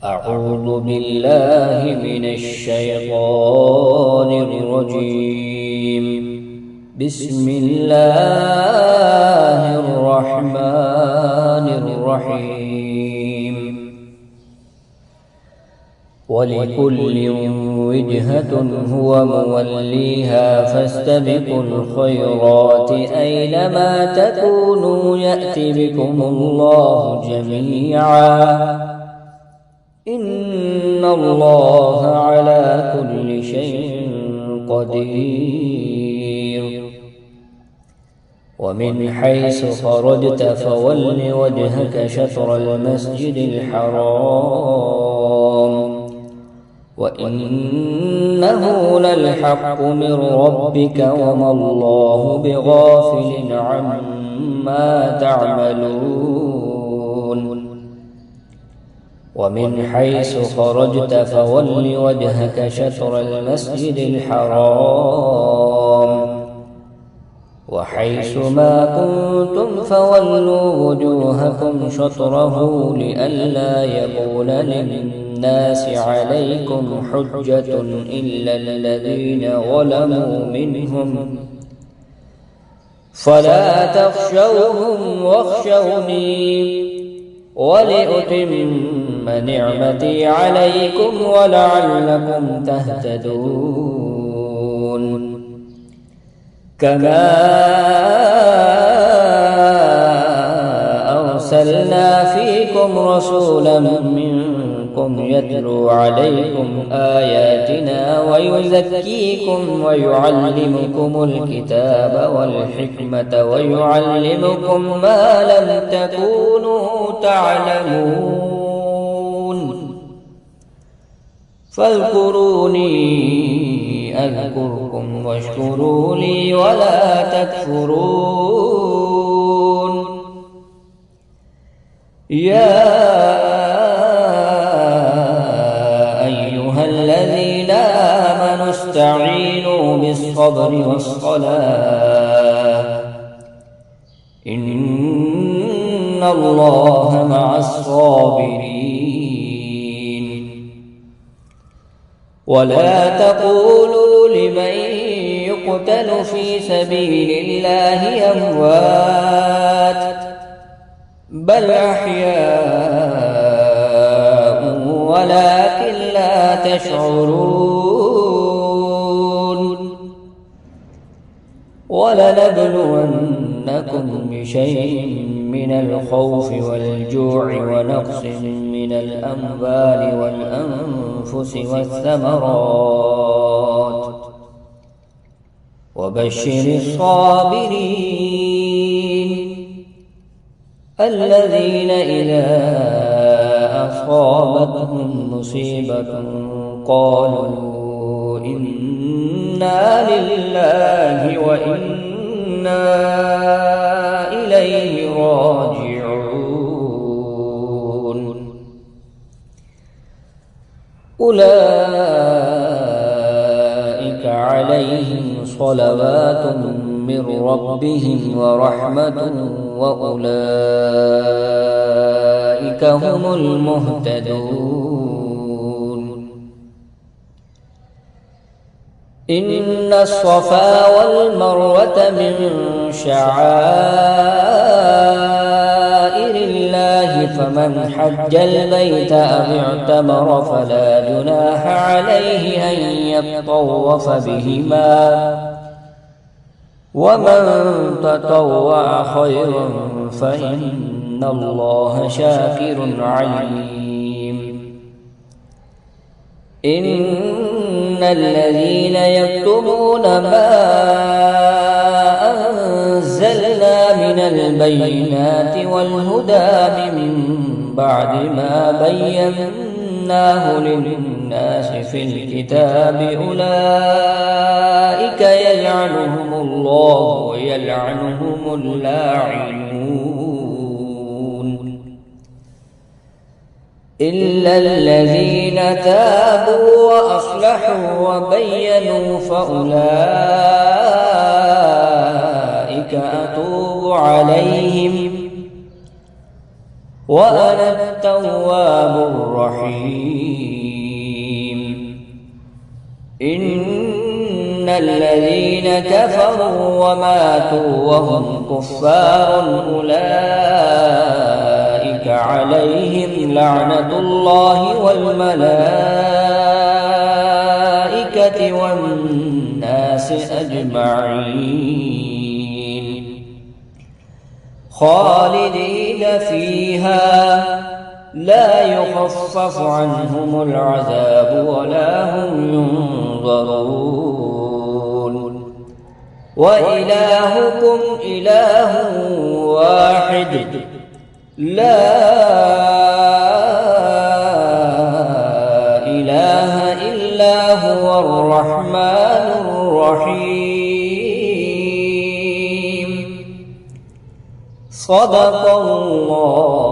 أعوذ بالله من الشيطان الرجيم. بسم الله الرحمن الرحيم. ولكل وجهة هو موليها فاستبقوا الخيرات أينما تكونوا يأت بكم الله جميعا إن الله على كل شيء قدير. ومن حيث خرجت فول وجهك شطر المسجد الحرام وإنه للحق من ربك وما الله بغافل عما تعملون. ومن حيث خرجت فول وجهك شطر المسجد الحرام وحيث ما كنتم فولوا وجوهكم شطره لئلا يكون للناس عليكم حجة إلا الذين ظلموا منهم فلا تخشوهم واخشوني ولأتم نعمتي عليكم ولعلكم تهتدون. كما أرسلنا فيكم رسولا منكم يتلو عليكم آياتنا ويزكيكم ويعلمكم الكتاب والحكمة ويعلمكم ما لم تكونوا تعلمون. فاذكروني أذكركم واشكروا لي ولا تكفرون. يا أيها الذين آمنوا استعينوا بالصبر والصلاة إن الله مع الصابرين. ولا تقولوا لمن يقتل في سبيل الله أموات بل أحياء ولكن لا تشعرون. ولنبلونكم بشيء من الخوف والجوع ونقص من الأموال والأنفس والثمرات وبشر الصابرين الذين إذا أصابتهم مصيبة قالوا إنا لله وإنا إليه راجعون. أولئك عليهم صلوات من ربهم ورحمة وأولئك هم المهتدون. إن الصفا والمروة من شعائر الله فمن حج البيت أو اعتمر فلا جناح عليه أن يطوف بهما ومن تطوع خيرا فإن الله شاكر عليم. إن الذين يكتمون ما أنزلنا من البينات والهدى من بعد ما بيناه للناس في الكتاب أولئك يلعنهم الله ويلعنهم اللاعنون إلا الذين تابوا وأصلحوا وبينوا فأولئك أتوب عليهم وأنا التواب الرحيم. إن الذين كفروا وماتوا وهم كفار أولئك عليهم لعنة الله والملائكة والناس أجمعين خالدين فيها لا يخفف عنهم العذاب ولا هم ينظرون. وإلهكم إله واحد لا إله إلا هو الرحمن الرحيم. صدق الله